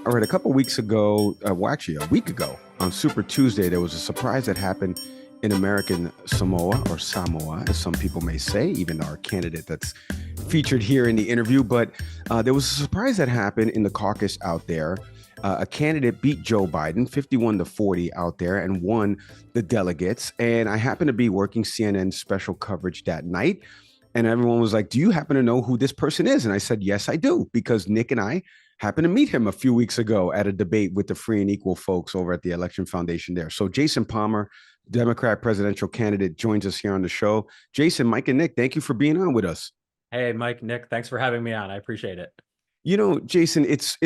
All right, a couple weeks ago, well, actually a week ago, on Super Tuesday, there was a surprise that happened in American Samoa, or Samoa, as some people may say, even our candidate that's featured here in the interview. But there was a surprise that happened in the caucus out there. A candidate beat Joe Biden 51-40 out there and won the delegates. And I happened to be working CNN special coverage that night. And everyone was like, "Do you happen to know who this person is?" And I said, "Yes, I do," because Nick and I happened to meet him a few weeks ago at a debate with the Free and Equal folks over at the Election Foundation there. So Jason Palmer, Democrat presidential candidate, joins us here on the show. Jason, Mike, and Nick, thank you for being on with us. Hey, Mike, Nick, thanks for having me on. I appreciate it. You know, Jason, it's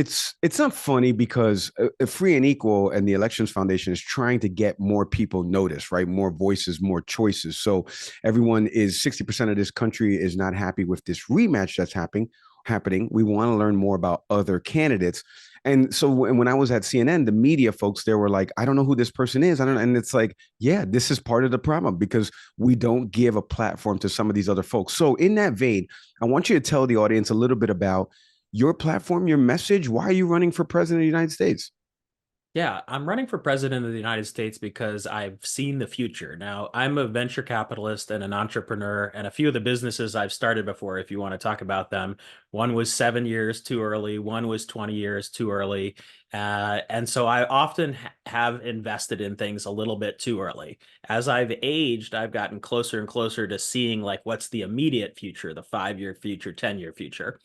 not funny because Free and Equal and the Elections Foundation is trying to get more people noticed, right? More voices, more choices. So everyone is 60% of this country is not happy with this rematch that's happening. We want to learn more about other candidates. And so when I was at CNN, the media folks there were like, "I don't know who this person is. I don't know." And it's like, yeah, this is part of the problem because we don't give a platform to some of these other folks. So in that vein, I want you to tell the audience a little bit about your platform, your message. Why are you running for president of the United States? Yeah, I'm running for president of the United States because I've seen the future. Now, I'm a venture capitalist and an entrepreneur, and a few of the businesses I've started before, if you want to talk about them, one was 7 years too early, one was 20 years too early. And so I often have invested in things a little bit too early. As I've aged, I've gotten closer and closer to seeing like what's the immediate future, the 5 year future, 10 year future.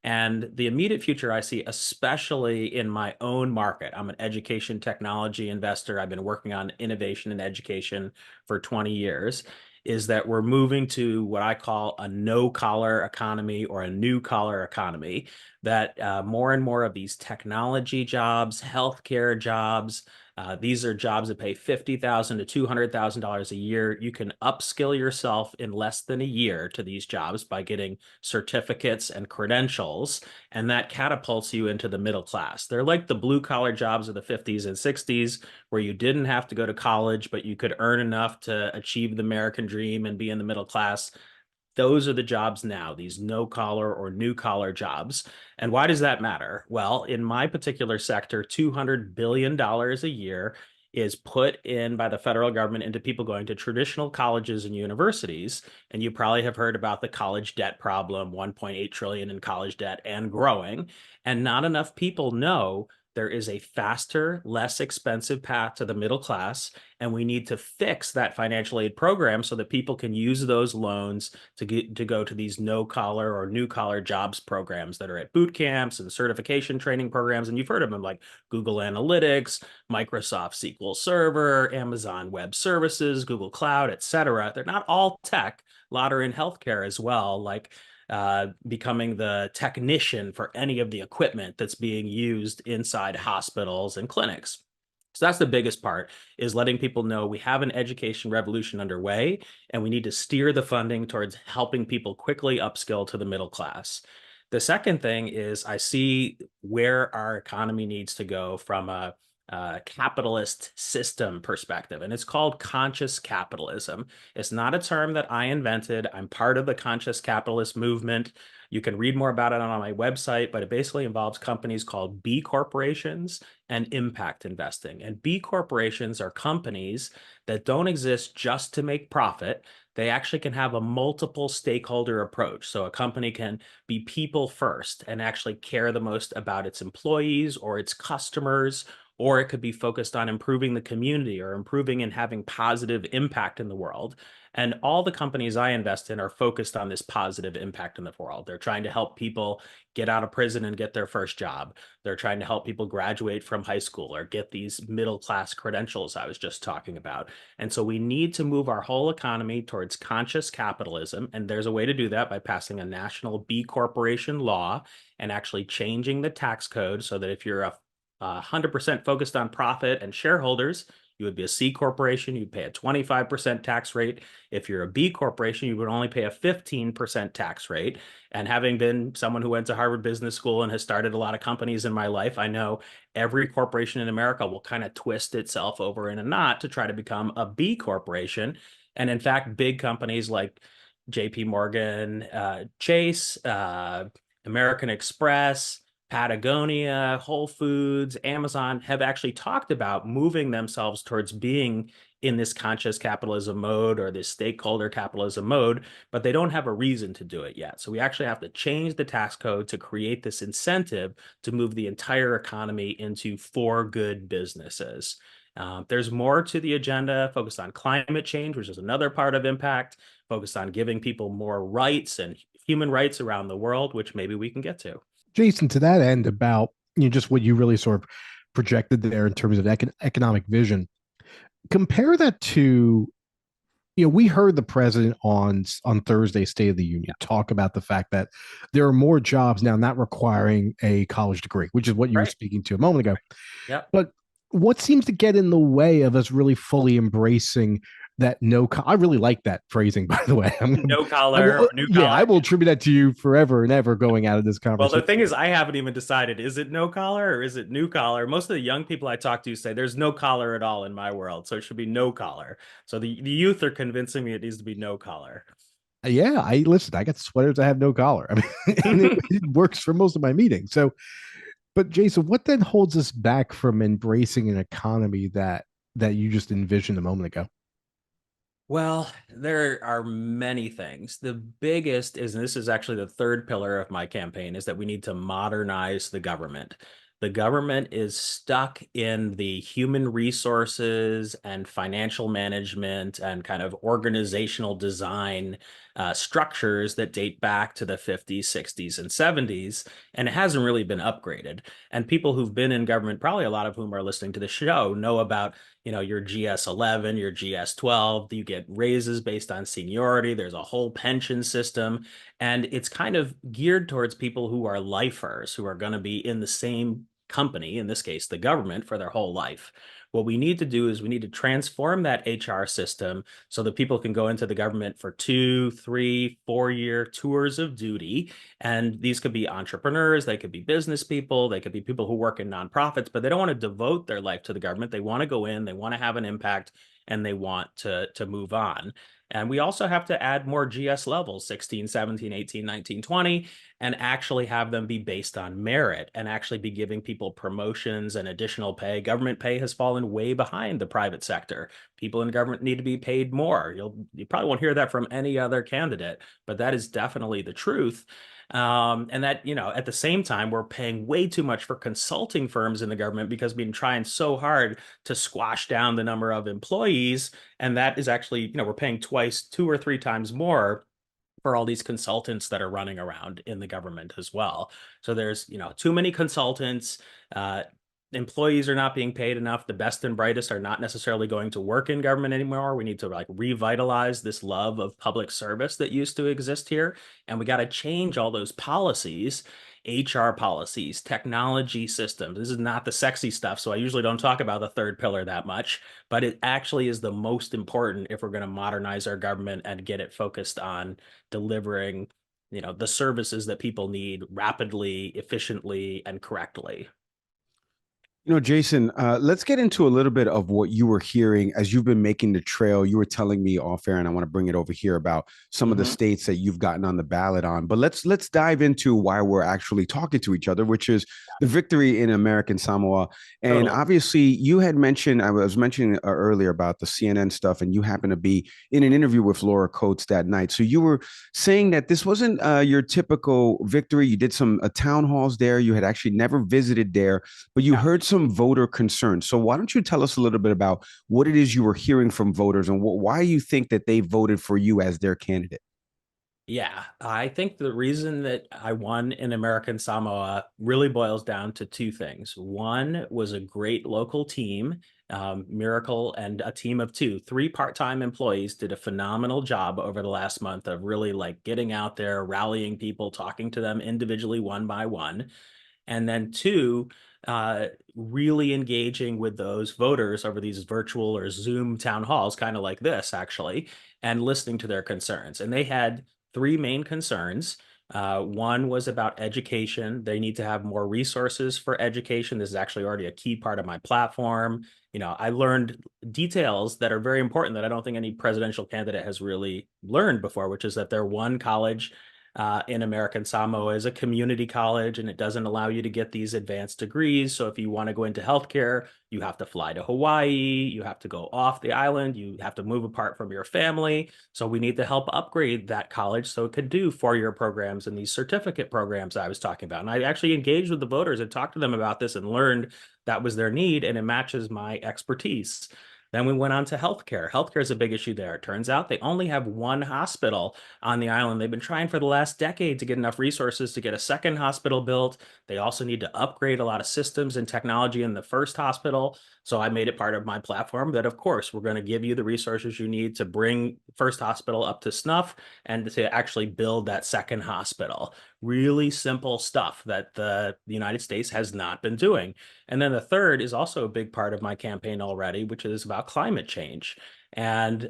And the immediate future I see, especially in my own market. I'm an education technology investor. I've been working on innovation and education for 20 years. Is that we're moving to what I call a no-collar economy or a new-collar economy, that more and more of these technology jobs, healthcare jobs, these are jobs that pay $50,000 to $200,000 a year. You can upskill yourself in less than a year to these jobs by getting certificates and credentials, and that catapults you into the middle class. They're like the blue collar jobs of the 50s and 60s, where you didn't have to go to college, but you could earn enough to achieve the American dream and be in the middle class. Those are the jobs now, these no collar or new collar jobs. And why does that matter? Well, in my particular sector, $200 billion a year is put in by the federal government into people going to traditional colleges and universities. And you probably have heard about the college debt problem, 1.8 trillion in college debt and growing. And not enough people know there is a faster, less expensive path to the middle class, and we need to fix that financial aid program so that people can use those loans to go to these no collar or new collar jobs programs that are at boot camps and certification training programs. And you've heard of them like Google Analytics, Microsoft SQL Server, Amazon Web Services, Google Cloud, et cetera. They're not all tech. A lot are in healthcare as well, like becoming the technician for any of the equipment that's being used inside hospitals and clinics. So that's the biggest part, is letting people know we have an education revolution underway and we need to steer the funding towards helping people quickly upskill to the middle class. The second thing is I see where our economy needs to go from a capitalist system perspective, and it's called conscious capitalism. It's not a term that I invented. I'm part of the conscious capitalist movement. You can read more about it on my website, but it basically involves companies called B corporations and impact investing. And B corporations are companies that don't exist just to make profit. They actually can have a multiple stakeholder approach. So a company can be people first and actually care the most about its employees or its customers, or it could be focused on improving the community or improving and having positive impact in the world. And all the companies I invest in are focused on this positive impact in the world. They're trying to help people get out of prison and get their first job. They're trying to help people graduate from high school or get these middle class credentials I was just talking about. And so we need to move our whole economy towards conscious capitalism. And there's a way to do that by passing a national B corporation law and actually changing the tax code so that if you're a 100% focused on profit and shareholders, you would be a C corporation, you'd pay a 25% tax rate. If you're a B corporation, you would only pay a 15% tax rate. And having been someone who went to Harvard Business School and has started a lot of companies in my life, I know every corporation in America will kind of twist itself over in a knot to try to become a B corporation. And in fact, big companies like JP Morgan, Chase, American Express, Patagonia, Whole Foods, Amazon have actually talked about moving themselves towards being in this conscious capitalism mode or this stakeholder capitalism mode, but they don't have a reason to do it yet. So we actually have to change the tax code to create this incentive to move the entire economy into for good businesses. There's more to the agenda focused on climate change, which is another part of impact, focused on giving people more rights and human rights around the world, which maybe we can get to. Jason, to that end, about just what you really sort of projected there in terms of economic vision, compare that to we heard the president on Thursday State of the Union talk about the fact that there are more jobs now not requiring a college degree, which is what you were Right. speaking to a moment ago. Yep. But what seems to get in the way of us really fully embracing that I really like that phrasing, by the way. No collar or new Yeah, I collar. will attribute that to you forever and ever going out of this Well, the conversation. thing is, I haven't even decided, is it no collar or is it new collar? Most of the young people I talk to say there's no collar at all in my world. So it should be no collar. So the youth are convincing me it needs to be no collar. Yeah, I listen. I got sweaters that have no collar. I mean, and it works for most of my meetings. So, but Jason, what then holds us back from embracing an economy that you just envisioned a moment ago? Well, there are many things. The biggest is, and this is actually the third pillar of my campaign, is that we need to modernize the government. The government is stuck in the human resources and financial management and kind of organizational design structures that date back to the 50s, 60s, and 70s, and it hasn't really been upgraded. And people who've been in government, probably a lot of whom are listening to the show, know about your GS11, your GS12, you get raises based on seniority. There's a whole pension system, and it's kind of geared towards people who are lifers, who are going to be in the same company, in this case, the government, for their whole life. What we need to do is we need to transform that HR system so that people can go into the government for 2, 3, 4 year tours of duty. And these could be entrepreneurs, they could be business people, they could be people who work in nonprofits, but they don't want to devote their life to the government. They want to go in, they want to have an impact, and they want to move on. And we also have to add more GS levels, 16, 17, 18, 19, 20, and actually have them be based on merit and actually be giving people promotions and additional pay. Government pay has fallen way behind the private sector. People in government need to be paid more. You probably won't hear that from any other candidate, but that is definitely the truth. And that, at the same time, we're paying way too much for consulting firms in the government because we've been trying so hard to squash down the number of employees. And that is actually, we're paying twice, 2 or 3 times more for all these consultants that are running around in the government as well. So there's, too many consultants. Employees are not being paid enough. The best and brightest are not necessarily going to work in government anymore. We need to revitalize this love of public service that used to exist here. And we got to change all those policies, HR policies, technology systems. This is not the sexy stuff. So I usually don't talk about the third pillar that much, but it actually is the most important if we're going to modernize our government and get it focused on delivering, the services that people need rapidly, efficiently, and correctly. Jason, let's get into a little bit of what you were hearing as you've been making the trail. You were telling me off air, and I want to bring it over here about some of the states that you've gotten on the ballot on. But let's dive into why we're actually talking to each other, which is the victory in American Samoa. And Totally. obviously, you had mentioned, I was mentioning earlier about the CNN stuff, and you happened to be in an interview with Laura Coates that night. So you were saying that this wasn't your typical victory. You did some town halls there. You had actually never visited there, but you heard some voter concerns. So why don't you tell us a little bit about what it is you were hearing from voters and why you think that they voted for you as their candidate? Yeah, I think the reason that I won in American Samoa really boils down to two things. One was a great local team, Miracle, and a team of two, three part-time employees did a phenomenal job over the last month of really getting out there, rallying people, talking to them individually one by one. And then two, really engaging with those voters over these virtual or Zoom town halls, kind of like this, actually, and listening to their concerns. And they had three main concerns. One was about education. They need to have more resources for education. This is actually already a key part of my platform. I learned details that are very important that I don't think any presidential candidate has really learned before, which is that their one college in American Samoa is a community college, and it doesn't allow you to get these advanced degrees. So if you want to go into healthcare, you have to fly to Hawaii, you have to go off the island, you have to move apart from your family. So we need to help upgrade that college so it could do four-year programs and these certificate programs I was talking about. And I actually engaged with the voters and talked to them about this and learned that was their need, and it matches my expertise. Then we went on to healthcare. Healthcare is a big issue there. It turns out they only have one hospital on the island. They've been trying for the last decade to get enough resources to get a second hospital built. They also need to upgrade a lot of systems and technology in the first hospital. So I made it part of my platform that, of course, we're going to give you the resources you need to bring first hospital up to snuff and to actually build that second hospital. Really simple stuff that the United States has not been doing. And then the third is also a big part of my campaign already, which is about climate change. And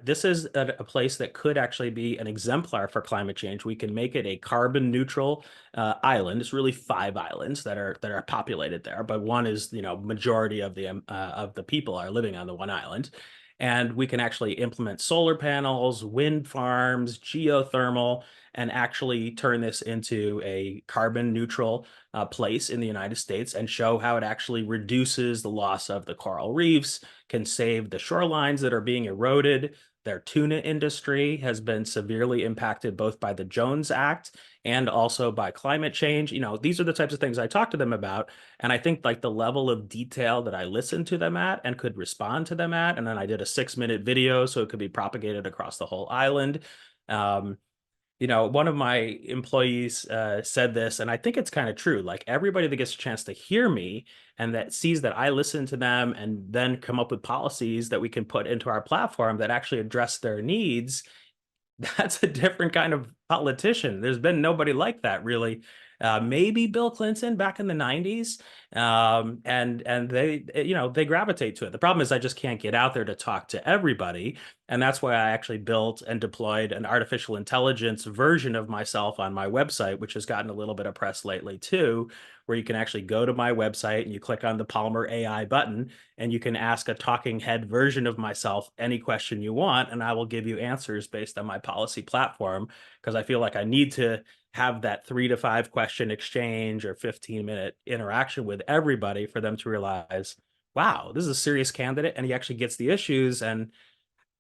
this is a place that could actually be an exemplar for climate change. We can make it a carbon neutral island. It's really 5 islands that are populated there, but one is, majority of the people are living on the one island. And we can actually implement solar panels, wind farms, geothermal, and actually turn this into a carbon neutral place in the United States and show how it actually reduces the loss of the coral reefs, can save the shorelines that are being eroded. Their tuna industry has been severely impacted both by the Jones Act and also by climate change. These are the types of things I talk to them about. And I think like the level of detail that I listened to them at and could respond to them at, and then I did a 6-minute video so it could be propagated across the whole island. One of my employees said this, and I think it's kind of true. Like everybody that gets a chance to hear me and that sees that I listen to them and then come up with policies that we can put into our platform that actually address their needs, that's a different kind of politician. There's been nobody like that, really. Maybe Bill Clinton back in the 90s. And they gravitate to it. The problem is I just can't get out there to talk to everybody. And that's why I actually built and deployed an artificial intelligence version of myself on my website, which has gotten a little bit of press lately too, where you can actually go to my website and you click on the Palmer AI button and you can ask a talking head version of myself any question you want, and I will give you answers based on my policy platform, because I feel like I need to have that 3 to 5 question exchange or 15-minute interaction with everybody for them to realize, wow, this is a serious candidate and he actually gets the issues, and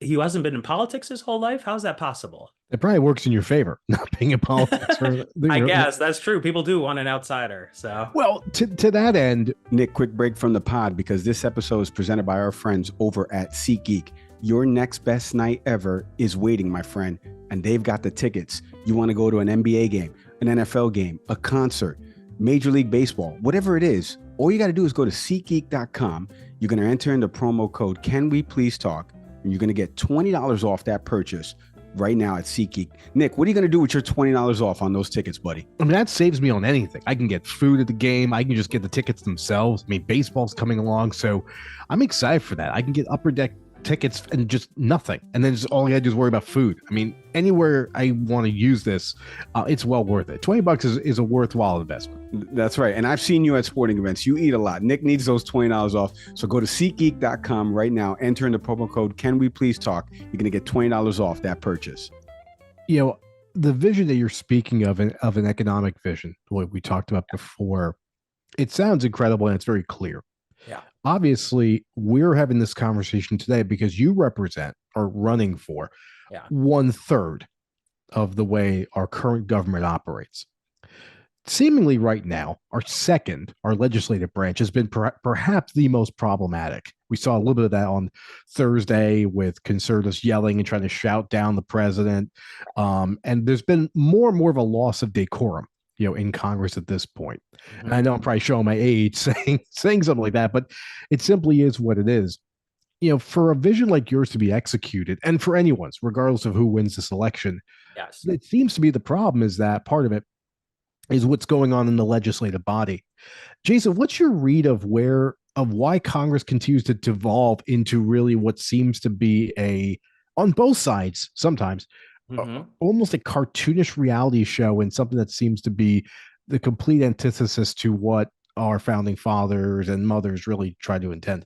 he hasn't been in politics his whole life. How's that possible? It probably works in your favor, not being in politics. I guess that's true. People do want an outsider. So, well, to that end, Nick, quick break from the pod because this episode is presented by our friends over at SeatGeek. Your next best night ever is waiting, my friend, and they've got the tickets. You want to go to an NBA game, an NFL game, a concert, Major League Baseball, whatever it is, all you got to do is go to SeatGeek.com. You're going to enter in the promo code, Can We Please Talk? And you're going to get $20 off that purchase right now at SeatGeek. Nick, what are you going to do with your $20 off on those tickets, buddy? I mean, that saves me on anything. I can get food at the game. I can just get the tickets themselves. I mean, baseball's coming along, so I'm excited for that. I can get upper deck tickets and just nothing. And then just all I got to do is worry about food. I mean, anywhere I want to use this, it's well worth it. $20 is a worthwhile investment. That's right. And I've seen you at sporting events. You eat a lot. Nick needs those $20 off. So go to SeatGeek.com right now. Enter in the promo code, Can We Please Talk? You're going to get $20 off that purchase. The vision that you're speaking of an economic vision, what we talked about before, it sounds incredible and it's very clear. Yeah. Obviously, we're having this conversation today because you represent or running for 1/3 of the way our current government operates. Seemingly right now, our legislative branch has been perhaps the most problematic. We saw a little bit of that on Thursday with conservatives yelling and trying to shout down the president. And there's been more and more of a loss of decorum, in Congress at this point. Mm-hmm. And I know I'm probably showing my age saying something like that, but it simply is what it is. For a vision like yours to be executed, and for anyone's, regardless of who wins this election, yes, it seems to be the problem is that part of it is what's going on in the legislative body. Jason, what's your read of why Congress continues to devolve into really what seems to be on both sides sometimes, almost a cartoonish reality show, and something that seems to be the complete antithesis to what our founding fathers and mothers really tried to intend?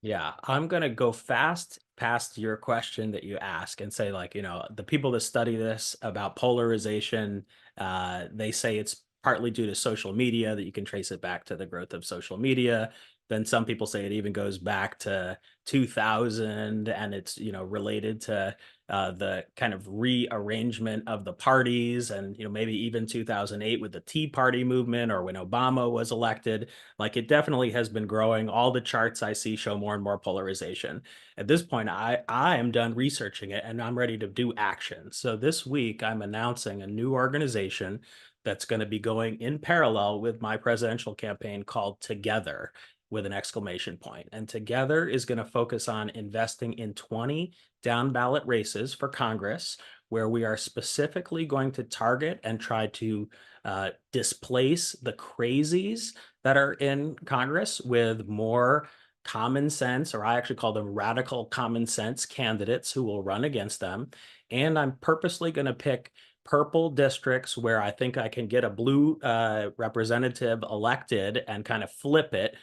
Yeah, I'm going to go fast past your question that you ask and say, like, the people that study this about polarization, they say it's partly due to social media, that you can trace it back to the growth of social media. Then some people say it even goes back to 2000, and it's, related to the kind of rearrangement of the parties, and maybe even 2008 with the Tea Party movement, or when Obama was elected. Like, it definitely has been growing. All the charts I see show more and more polarization. At this point, I am done researching it, and I'm ready to do action. So this week I'm announcing a new organization that's going to be going in parallel with my presidential campaign, called Together, with an exclamation point. And Together is going to focus on investing in 20 down ballot races for Congress, where we are specifically going to target and try to displace the crazies that are in Congress with more common sense, or I actually call them radical common sense candidates who will run against them. And I'm purposely going to pick purple districts where I think I can get a blue representative elected and kind of flip it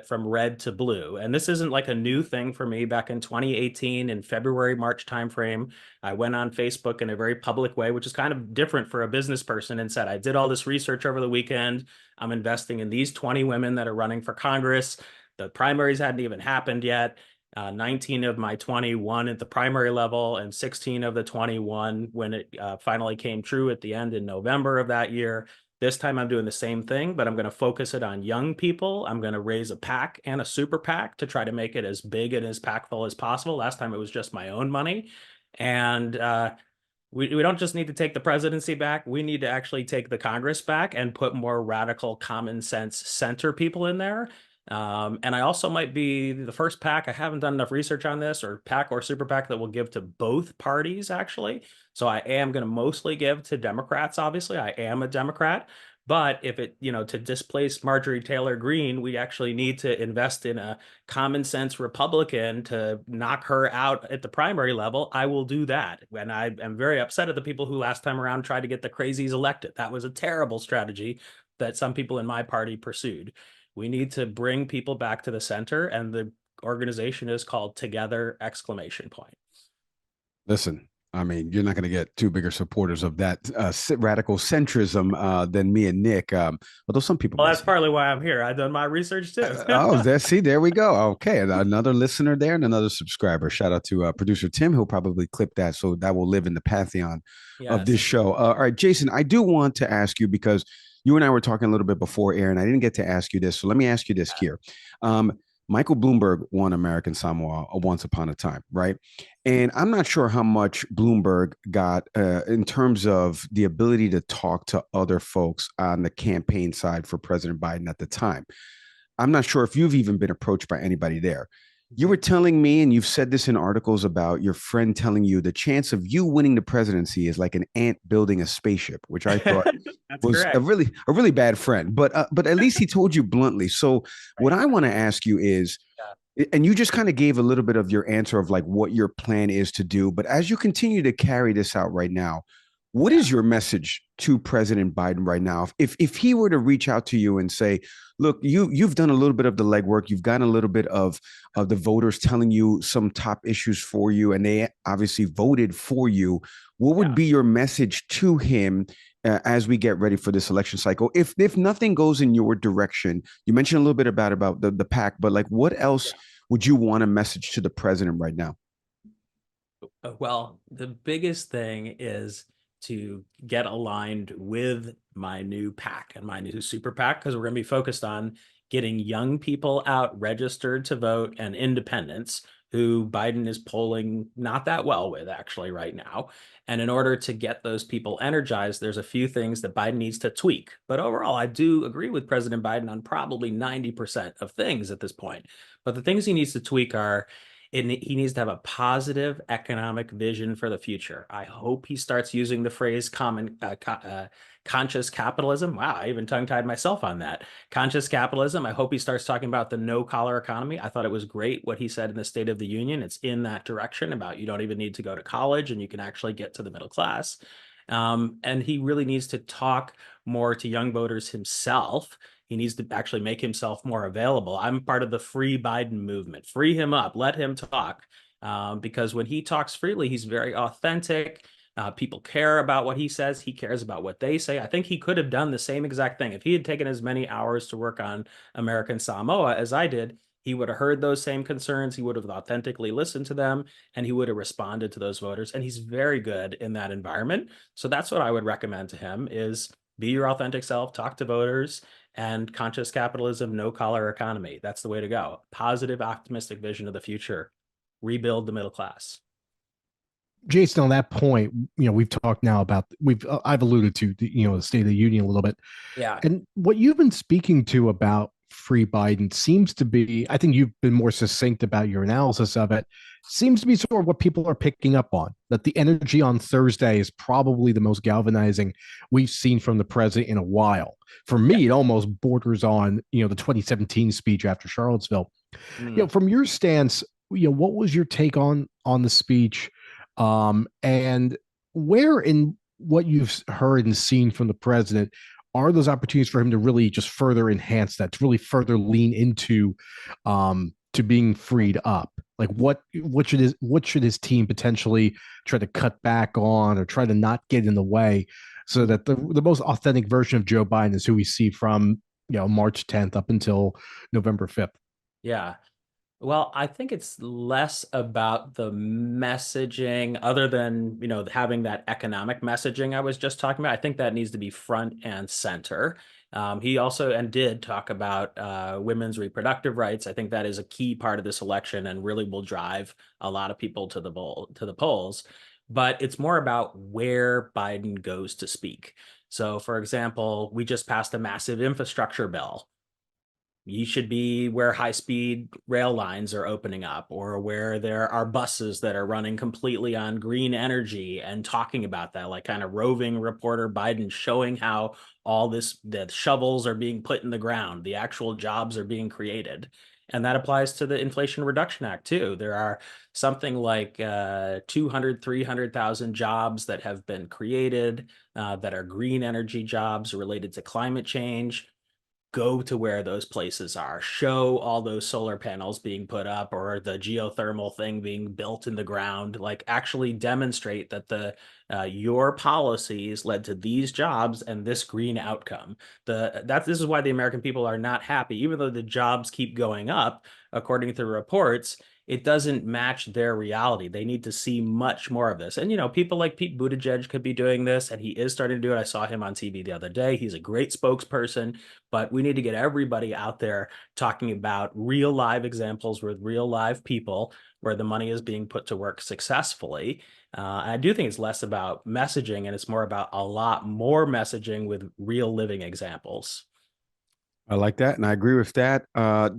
from red to blue. And this isn't like a new thing for me. Back in 2018, in February, March timeframe, I went on Facebook in a very public way, which is kind of different for a business person, and said, I did all this research over the weekend. I'm investing in these 20 women that are running for Congress. The primaries hadn't even happened yet. 19 of my 20 won at the primary level, and 16 of the 21 when it finally came true at the end in November of that year. This time I'm doing the same thing, but I'm going to focus it on young people. I'm going to raise a PAC and a super PAC to try to make it as big and as impactful as possible. Last time it was just my own money. And we don't just need to take the presidency back. We need to actually take the Congress back and put more radical common sense center people in there. And I also might be the first PAC. I haven't done enough research on this, or PAC or super PAC, that will give to both parties, actually. So I am going to mostly give to Democrats. Obviously, I am a Democrat. But if it, to displace Marjorie Taylor Greene, we actually need to invest in a common sense Republican to knock her out at the primary level. I will do that. And I am very upset at the people who last time around tried to get the crazies elected. That was a terrible strategy that some people in my party pursued. We need to bring people back to the center, and the organization is called Together! Exclamation point. Listen, I mean, you're not going to get two bigger supporters of that radical centrism than me and Nick. Although some people. Well, that's partly why I'm here. I've done my research too. There we go. Okay, another listener there and another subscriber. Shout out to producer Tim, who'll probably clip that, so that will live in the pantheon of this show. All right, Jason, I do want to ask you, because you and I were talking a little bit before air, and I didn't get to ask you this. So let me ask you this here. Michael Bloomberg won American Samoa once upon a time, right? And I'm not sure how much Bloomberg got in terms of the ability to talk to other folks on the campaign side for President Biden at the time. I'm not sure if you've even been approached by anybody there. You were telling me, and you've said this in articles, about your friend telling you the chance of you winning the presidency is like an ant building a spaceship, which I thought was correct. a really bad friend. But at least he told you bluntly. So what I want to ask you is, and you just kind of gave a little bit of your answer of like what your plan is to do. But as you continue to carry this out right now, what is your message to President Biden right now? If he were to reach out to you and say, look, you've done a little bit of the legwork, you've gotten a little bit of the voters telling you some top issues for you, and they obviously voted for you, what would be your message to him as we get ready for this election cycle? If nothing goes in your direction, you mentioned a little bit about the PAC, but like, what else would you want a message to the president right now? Well, the biggest thing is to get aligned with my new PAC and my new super PAC, because we're going to be focused on getting young people out registered to vote, and independents who Biden is polling not that well with actually right now. And in order to get those people energized, there's a few things that Biden needs to tweak. But overall, I do agree with President Biden on probably 90% of things at this point. But the things he needs to tweak are, he needs to have a positive economic vision for the future. I hope he starts using the phrase conscious capitalism. Wow, I even tongue-tied myself on that. Conscious capitalism. I hope he starts talking about the no-collar economy. I thought it was great what he said in the State of the Union. It's in that direction about you don't even need to go to college and you can actually get to the middle class. And he really needs to talk more to young voters himself. He needs to actually make himself more available. I'm part of the Free Biden movement. Free him up. Let him talk. because when he talks freely, he's very authentic. People care about what he says. He cares about what they say. I think he could have done the same exact thing. If he had taken as many hours to work on American Samoa as I did, he would have heard those same concerns. He would have authentically listened to them, and he would have responded to those voters. And he's very good in that environment. So that's what I would recommend to him is be your authentic self, talk to voters, and conscious capitalism, no collar economy. That's the way to go. Positive, optimistic vision of the future. Rebuild the middle class. Jason, on that point, we've talked now about I've alluded to the State of the Union a little bit, Yeah. and what you've been speaking to about free Biden seems to be, I think you've been more succinct about your analysis of it, seems to be sort of what people are picking up on, that the energy on Thursday is probably the most galvanizing we've seen from the president in a while. For me, it almost borders on, the 2017 speech after Charlottesville. From your stance, what was your take on the speech? And where in what you've heard and seen from the president are those opportunities for him to really just further enhance that, to really further lean into to being freed up? Like what should his team potentially try to cut back on or try to not get in the way so that the most authentic version of Joe Biden is who we see from March 10th up until November 5th? Yeah. Well, I think it's less about the messaging other than, having that economic messaging I was just talking about. I think that needs to be front and center. He also and did talk about women's reproductive rights. I think that is a key part of this election and really will drive a lot of people to the polls. But it's more about where Biden goes to speak. So, for example, we just passed a massive infrastructure bill. You should be where high-speed rail lines are opening up, or where there are buses that are running completely on green energy and talking about that, like kind of roving reporter Biden showing how the shovels are being put in the ground, the actual jobs are being created. And that applies to the Inflation Reduction Act too. There are something like 300,000 jobs that have been created that are green energy jobs related to climate change. Go to where those places are, show all those solar panels being put up or the geothermal thing being built in the ground, like actually demonstrate that your policies led to these jobs and this green outcome. This is why the American people are not happy, even though the jobs keep going up, according to reports. It doesn't match their reality. They need to see much more of this. And, people like Pete Buttigieg could be doing this, and he is starting to do it. I saw him on TV the other day. He's a great spokesperson, but we need to get everybody out there talking about real live examples with real live people where the money is being put to work successfully. I do think it's less about messaging, and it's more about a lot more messaging with real living examples. I like that, and I agree with that.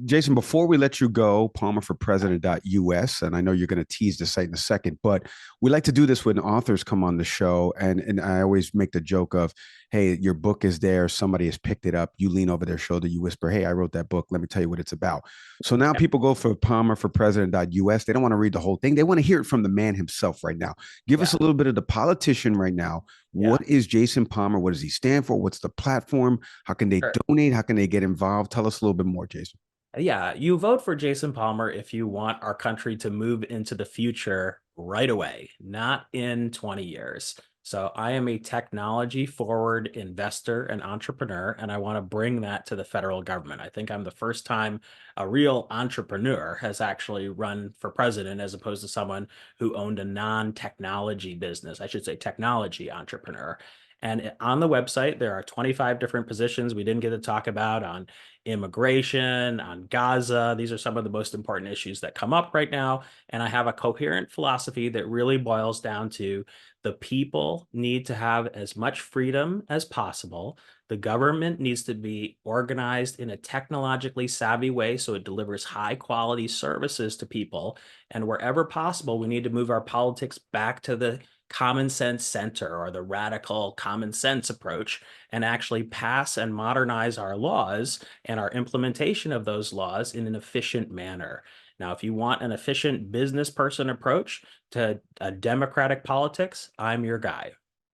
Jason, before we let you go, palmerforpresident.us, and I know you're going to tease the site in a second, but we like to do this when authors come on the show, and I always make the joke of, hey, your book is there, somebody has picked it up, you lean over their shoulder, you whisper, hey, I wrote that book, let me tell you what it's about. So now people go for palmerforpresident.us. They don't want to read the whole thing. They want to hear it from the man himself right now. Give us a little bit of the politician right now. What is Jason Palmer? What does he stand for? What's the platform? How can they donate? How can they get involved? Tell us a little bit more, Jason. Yeah, you vote for Jason Palmer if you want our country to move into the future right away, not in 20 years. So I am a technology forward investor and entrepreneur, and I want to bring that to the federal government. I think I'm the first time a real entrepreneur has actually run for president as opposed to someone who owned a non-technology business. I should say technology entrepreneur. And on the website, there are 25 different positions we didn't get to talk about on immigration, on Gaza. These are some of the most important issues that come up right now. And I have a coherent philosophy that really boils down to the people need to have as much freedom as possible. The government needs to be organized in a technologically savvy way so it delivers high quality services to people. And wherever possible, we need to move our politics back to the common sense center or the radical common sense approach and actually pass and modernize our laws and our implementation of those laws in an efficient manner. Now, if you want an efficient business person approach to a democratic politics, I'm your guy.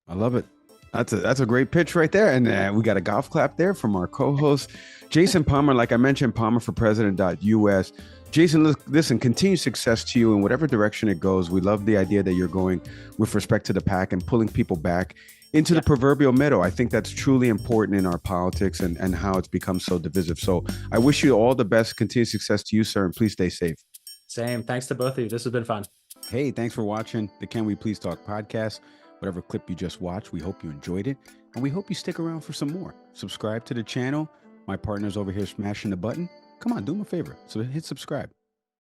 I love it. That's a great pitch right there. And we got a golf clap there from our co-host, Jason Palmer. Like I mentioned, palmerforpresident.us. Jason, listen, continued success to you in whatever direction it goes. We love the idea that you're going with respect to the pack and pulling people back into the proverbial middle. I think that's truly important in our politics and how it's become so divisive. So I wish you all the best. Continued success to you, sir, and please stay safe. Same. Thanks to both of you. This has been fun. Hey, thanks for watching the Can We Please Talk podcast. Whatever clip you just watched, we hope you enjoyed it, and we hope you stick around for some more. Subscribe to the channel. My partner's over here smashing the button. Come on, do him a favor. So hit subscribe.